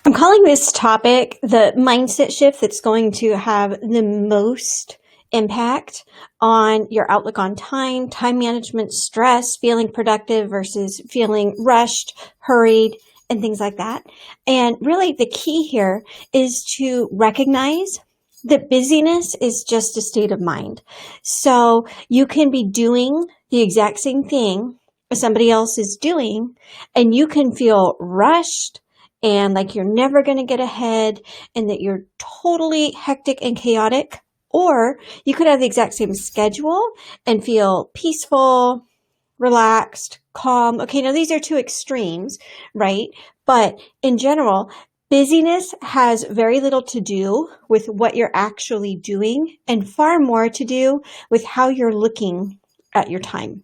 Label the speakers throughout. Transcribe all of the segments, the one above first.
Speaker 1: I'm calling this topic the mindset shift that's going to have the most impact on your outlook on time management, stress, feeling productive versus feeling rushed, hurried, and things like that. And really the key here is to recognize that busyness is just a state of mind. So you can be doing the exact same thing as somebody else is doing, and you can feel rushed and like you're never going to get ahead and that you're totally hectic and chaotic. Or you could have the exact same schedule and feel peaceful, relaxed, calm. Okay, now these are two extremes, right? But in general, busyness has very little to do with what you're actually doing and far more to do with how you're looking at your time.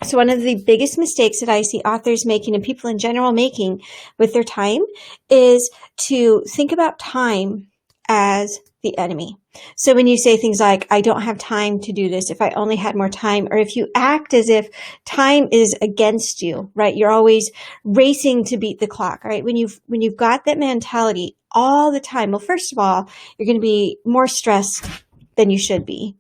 Speaker 1: So one of the biggest mistakes that I see authors making and people in general making with their time is to think about time as the enemy. So when you say things like, I don't have time to do this, if I only had more time, or if you act as if time is against you, right? You're always racing to beat the clock, right? When you've got that mentality all the time, well, first of all, you're going to be more stressed than you should be.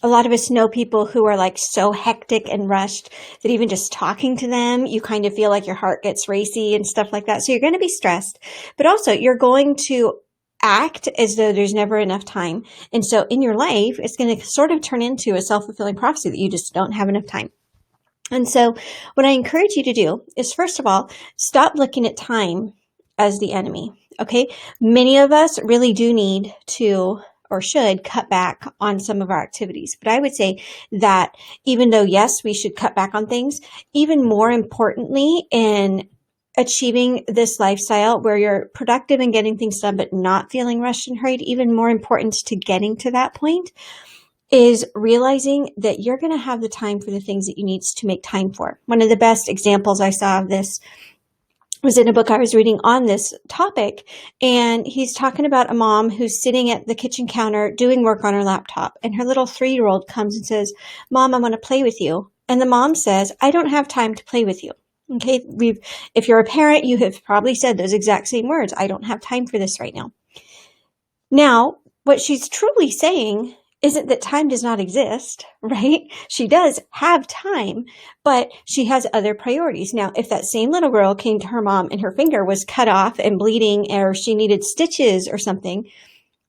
Speaker 1: A lot of us know people who are like so hectic and rushed that even just talking to them, you kind of feel like your heart gets racy and stuff like that. So you're going to be stressed, but also you're going to act as though there's never enough time. And so in your life, it's going to sort of turn into a self-fulfilling prophecy that you just don't have enough time. And so what I encourage you to do is, first of all, stop looking at time as the enemy. Okay. Many of us really do need to or should cut back on some of our activities. But I would say that even though, yes, we should cut back on things, even more importantly in achieving this lifestyle where you're productive and getting things done, but not feeling rushed and hurried, even more important to getting to that point is realizing that you're going to have the time for the things that you need to make time for. One of the best examples I saw of this was in a book I was reading on this topic, and he's talking about a mom who's sitting at the kitchen counter doing work on her laptop, and her little 3-year-old comes and says, Mom, I want to play with you. And the mom says, I don't have time to play with you. Okay, if you're a parent, you have probably said those exact same words. I don't have time for this right now. Now, what she's truly saying isn't that time does not exist, right? She does have time, but she has other priorities. Now, if that same little girl came to her mom and her finger was cut off and bleeding, or she needed stitches or something,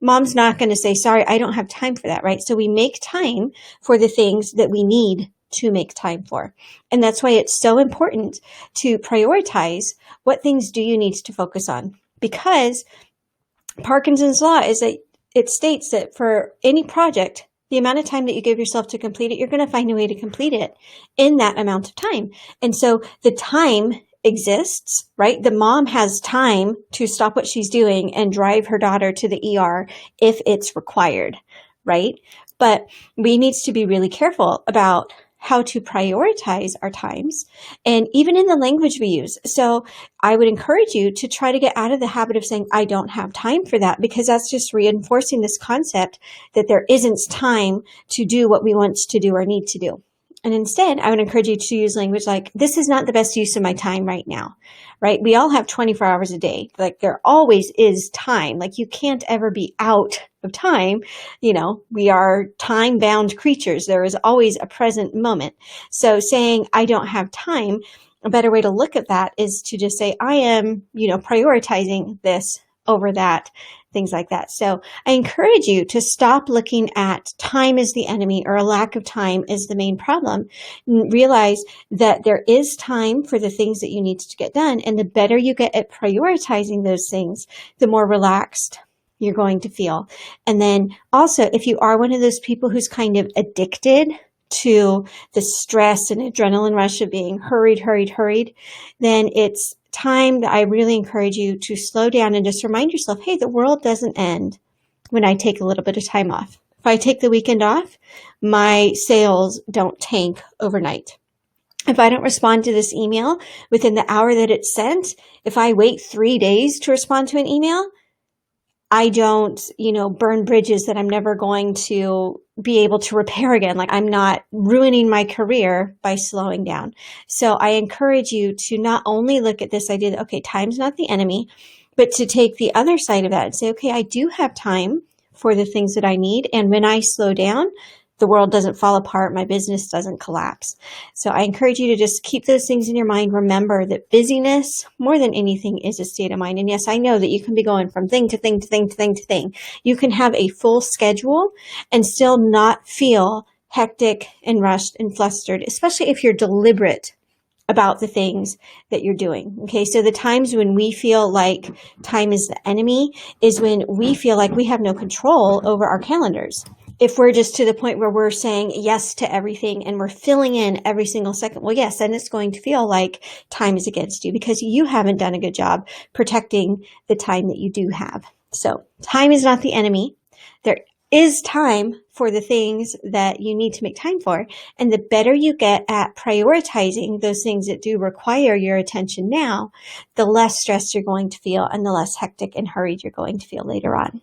Speaker 1: mom's not going to say, sorry, I don't have time for that, right? So we make time for the things that we need to make time for. And that's why it's so important to prioritize what things do you need to focus on. Because Parkinson's law is that it states that for any project, the amount of time that you give yourself to complete it, you're going to find a way to complete it in that amount of time. And so the time exists, right? The mom has time to stop what she's doing and drive her daughter to the ER if it's required, right? But we need to be really careful about how to prioritize our times, and even in the language we use. So I would encourage you to try to get out of the habit of saying, I don't have time for that, because that's just reinforcing this concept that there isn't time to do what we want to do or need to do. And instead, I would encourage you to use language like, this is not the best use of my time right now, right? We all have 24 hours a day. Like there always is time. Like you can't ever be out of time. You know, we are time-bound creatures. There is always a present moment. So saying, I don't have time, a better way to look at that is to just say, I am, prioritizing this over that, things like that. So I encourage you to stop looking at time as the enemy or a lack of time as the main problem. Realize that there is time for the things that you need to get done. And the better you get at prioritizing those things, the more relaxed you're going to feel. And then also, if you are one of those people who's kind of addicted to the stress and adrenaline rush of being hurried, then it's time that I really encourage you to slow down and just remind yourself, hey, the world doesn't end when I take a little bit of time off. If I take the weekend off, my sales don't tank overnight. If I don't respond to this email within the hour that it's sent, if I wait 3 days to respond to an email, I don't, burn bridges that I'm never going to be able to repair again. Like I'm not ruining my career by slowing down. So I encourage you to not only look at this idea that, okay, time's not the enemy, But to take the other side of that and say, okay, I do have time for the things that I need. And when I slow down, the world doesn't fall apart. My business doesn't collapse. So I encourage you to just keep those things in your mind. Remember that busyness, more than anything, is a state of mind. And yes, I know that you can be going from thing to thing to thing to thing to thing. You can have a full schedule and still not feel hectic and rushed and flustered, especially if you're deliberate about the things that you're doing. Okay. So the times when we feel like time is the enemy is when we feel like we have no control over our calendars. If we're just to the point where we're saying yes to everything and we're filling in every single second, well, yes, then it's going to feel like time is against you because you haven't done a good job protecting the time that you do have. So time is not the enemy. There is time for the things that you need to make time for. And the better you get at prioritizing those things that do require your attention now, the less stressed you're going to feel and the less hectic and hurried you're going to feel later on.